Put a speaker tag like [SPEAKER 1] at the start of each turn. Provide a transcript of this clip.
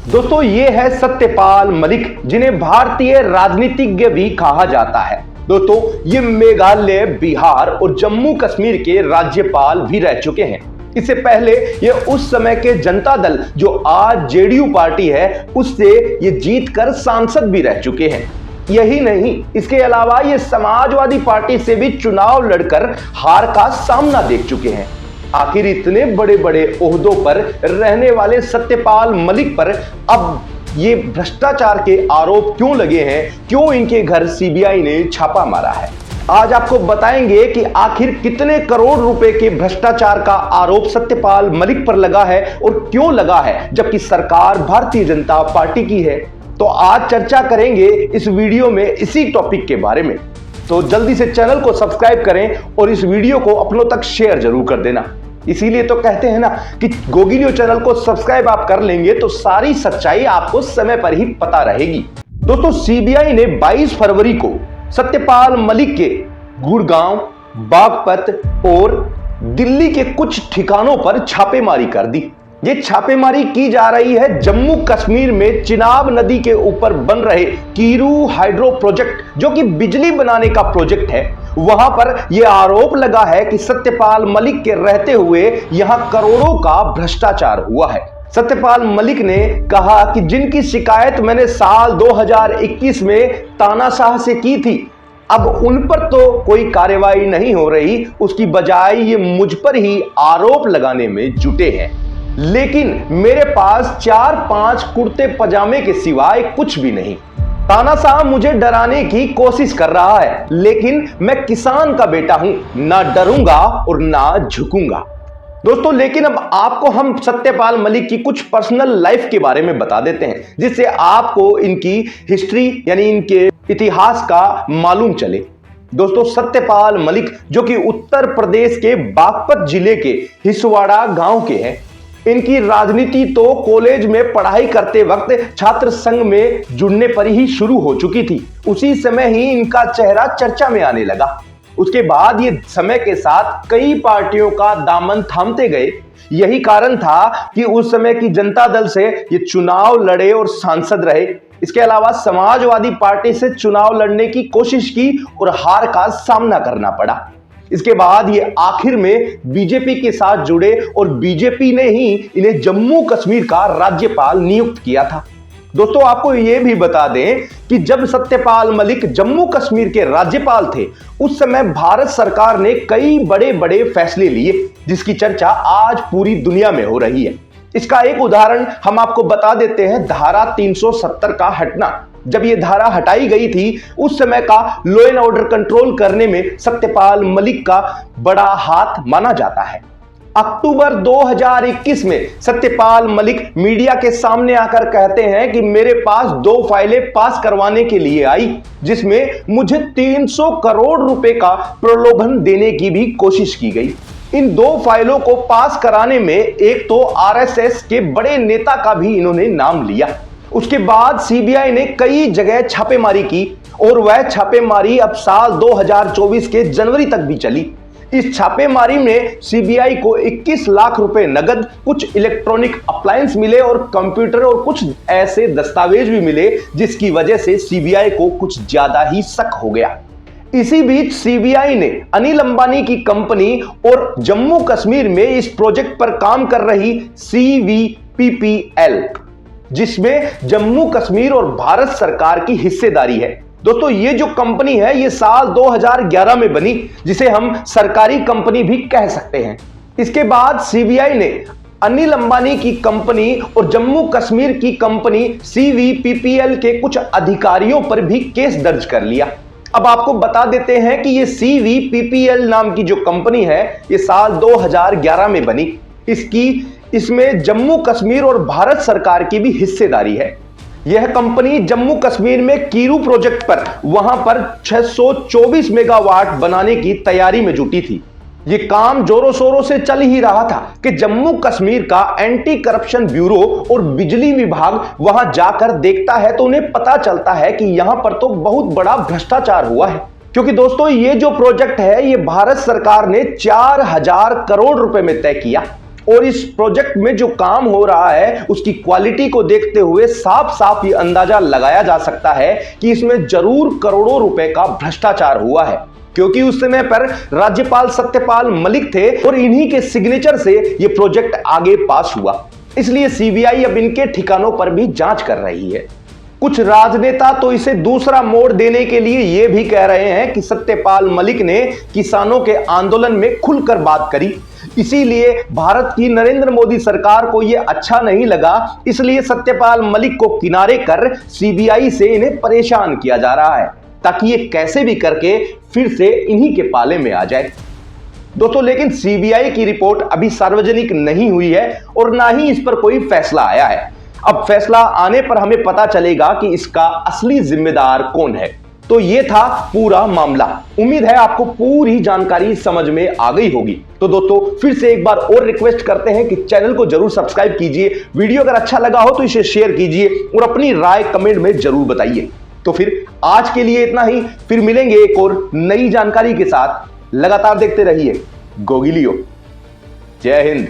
[SPEAKER 1] दोस्तों ये है सत्यपाल मलिक, जिन्हें भारतीय राजनीतिज्ञ भी कहा जाता है। दोस्तों ये मेघालय, बिहार और जम्मू कश्मीर के राज्यपाल भी रह चुके हैं। इससे पहले ये उस समय के जनता दल, जो आज जेडीयू पार्टी है, उससे ये जीतकर सांसद भी रह चुके हैं। यही नहीं, इसके अलावा ये समाजवादी पार्टी से भी चुनाव लड़कर हार का सामना देख चुके हैं। आखिर इतने बड़े बड़े ओहदों पर रहने वाले सत्यपाल मलिक पर अब ये भ्रष्टाचार के आरोप क्यों लगे हैं, क्यों इनके घर सीबीआई ने छापा मारा है। आज आपको बताएंगे कि आखिर कितने करोड़ रुपए के भ्रष्टाचार का आरोप सत्यपाल मलिक पर लगा है और क्यों लगा है, जबकि सरकार भारतीय जनता पार्टी की है। तो आज चर्चा करेंगे इस वीडियो में इसी टॉपिक के बारे में। तो जल्दी से चैनल को सब्सक्राइब करें और इस वीडियो को अपनों तक शेयर जरूर कर देना। इसीलिए तो कहते हैं ना कि गोगिलियो चैनल को सब्सक्राइब आप कर लेंगे तो सारी सच्चाई आपको समय पर ही पता रहेगी। दोस्तों सीबीआई ने 22 फरवरी को सत्यपाल मलिक के गुड़गांव, बागपत और दिल्ली के कुछ ठिकानों पर छापेमारी कर दी। ये छापेमारी की जा रही है जम्मू कश्मीर में चिनाब नदी के ऊपर बन रहे कीरू हाइड्रो प्रोजेक्ट, जो कि बिजली बनाने का प्रोजेक्ट है। वहां पर यह आरोप लगा है कि सत्यपाल मलिक के रहते हुए यहां करोड़ों का भ्रष्टाचार हुआ है। सत्यपाल मलिक ने कहा कि जिनकी शिकायत मैंने साल 2021 में तानाशाह से की थी, अब उन पर तो कोई कार्रवाई नहीं हो रही, उसकी बजाय ये मुझ पर ही आरोप लगाने में जुटे हैं। लेकिन मेरे पास 4-5 कुर्ते पजामे के सिवाय कुछ भी नहीं। तानाशाह मुझे डराने की कोशिश कर रहा है, लेकिन मैं किसान का बेटा हूं, ना डरूंगा और ना झुकूंगा। दोस्तों लेकिन अब आपको हम सत्यपाल मलिक की कुछ पर्सनल लाइफ के बारे में बता देते हैं, जिससे आपको इनकी हिस्ट्री यानी इनके इतिहास का मालूम चले। दोस्तों सत्यपाल मलिक, जो कि उत्तर प्रदेश के बागपत जिले के हिसवाड़ा गांव के हैं, इनकी राजनीति तो कॉलेज में पढ़ाई करते वक्त छात्र संघ में जुड़ने पर ही शुरू हो चुकी थी। उसी समय ही इनका चेहरा चर्चा में आने लगा। उसके बाद ये समय के साथ कई पार्टियों का दामन थामते गए। यही कारण था कि उस समय की जनता दल से ये चुनाव लड़े और सांसद रहे। इसके अलावा समाजवादी पार्टी से चुनाव लड़ने की कोशिश की और हार का सामना करना पड़ा। इसके बाद ये आखिर में बीजेपी के साथ जुड़े और बीजेपी ने ही इन्हें जम्मू कश्मीर का राज्यपाल नियुक्त किया था। दोस्तों आपको ये भी बता दें कि जब सत्यपाल मलिक जम्मू कश्मीर के राज्यपाल थे, उस समय भारत सरकार ने कई बड़े बड़े फैसले लिए, जिसकी चर्चा आज पूरी दुनिया में हो रही है। इसका एक उदाहरण हम आपको बता देते हैं, धारा 370 का हटना। जब ये धारा हटाई गई थी, उस समय का लॉ एंड ऑर्डर कंट्रोल करने में सत्यपाल मलिक का बड़ा हाथ माना जाता है। अक्टूबर 2021 में सत्यपाल मलिक मीडिया के सामने आकर कहते हैं कि मेरे पास 2 फाइलें पास करवाने के लिए आई, जिसमें मुझे 300 करोड़ रुपए का प्रलोभन देने की भी कोशिश की गई। इन 2 फाइलों को पास कराने में एक तो आरएसएस के बड़े नेता का भी इन्होंने नाम लिया। उसके बाद सीबीआई ने कई जगह छापेमारी की और वह छापेमारी अब साल 2024 के जनवरी तक भी चली। इस छापेमारी में सीबीआई को 21 लाख रुपए नगद, कुछ इलेक्ट्रॉनिक अप्लायंस मिले और कंप्यूटर और कुछ ऐसे दस्तावेज भी मिले, जिसकी वजह से सीबीआई को कुछ ज्यादा ही शक हो गया। इसी बीच सीबीआई ने अनिल अंबानी की कंपनी और जम्मू कश्मीर में इस प्रोजेक्ट पर काम कर रही CVPPL, जिसमें जम्मू कश्मीर और भारत सरकार की हिस्सेदारी है। दोस्तों ये जो कंपनी है, ये साल 2011 में बनी, जिसे हम सरकारी कंपनी भी कह सकते हैं। इसके बाद सीबीआई ने अनिल अंबानी की कंपनी और जम्मू कश्मीर की कंपनी CVPPL के कुछ अधिकारियों पर भी केस दर्ज कर लिया। अब आपको बता देते हैं कि ये CVPPL नाम की जो कंपनी है, ये साल 2011 में बनी। इसमें जम्मू कश्मीर और भारत सरकार की भी हिस्सेदारी है। यह कंपनी जम्मू कश्मीर में कीरू प्रोजेक्ट पर वहां पर 624 मेगावाट बनाने की तैयारी में जुटी थी। यह काम जोरों शोरों से चल ही रहा था कि जम्मू कश्मीर का एंटी करप्शन ब्यूरो और बिजली विभाग वहां जाकर देखता है तो उन्हें पता चलता है कि यहां पर तो बहुत बड़ा भ्रष्टाचार हुआ है। क्योंकि दोस्तों ये जो प्रोजेक्ट है, ये भारत सरकार ने 4000 करोड़ रुपए में तय किया और इस प्रोजेक्ट में जो काम हो रहा है उसकी क्वालिटी को देखते हुए साफ साफ ये अंदाजा लगाया जा सकता है कि इसमें जरूर करोड़ों रुपए का भ्रष्टाचार हुआ है, क्योंकि उस समय पर राज्यपाल सत्यपाल मलिक थे और इन्हीं के सिग्नेचर से यह प्रोजेक्ट आगे पास हुआ। इसलिए सीबीआई अब इनके ठिकानों पर भी जांच कर रही है। कुछ राजनेता तो इसे दूसरा मोड़ देने के लिए यह भी कह रहे हैं कि सत्यपाल मलिक ने किसानों के आंदोलन में खुलकर बात करी, इसीलिए भारत की नरेंद्र मोदी सरकार को यह अच्छा नहीं लगा, इसलिए सत्यपाल मलिक को किनारे कर सीबीआई से इन्हें परेशान किया जा रहा है ताकि ये कैसे भी करके फिर से इन्हीं के पाले में आ जाए। दोस्तों, लेकिन सीबीआई की रिपोर्ट अभी सार्वजनिक नहीं हुई है और ना ही इस पर कोई फैसला आया है। अब फैसला आने पर हमें पता चलेगा कि इसका असली जिम्मेदार कौन है। तो ये था पूरा मामला। उम्मीद है आपको पूरी जानकारी समझ में आ गई होगी। तो दोस्तों, फिर से एक बार और रिक्वेस्ट करते हैं कि चैनल को जरूर सब्सक्राइब कीजिए, वीडियो अगर अच्छा लगा हो तो इसे शेयर कीजिए और अपनी राय कमेंट में जरूर बताइए। तो फिर आज के लिए इतना ही, फिर मिलेंगे एक और नई जानकारी के साथ। लगातार देखते रहिए गोगिलियो। जय हिंद।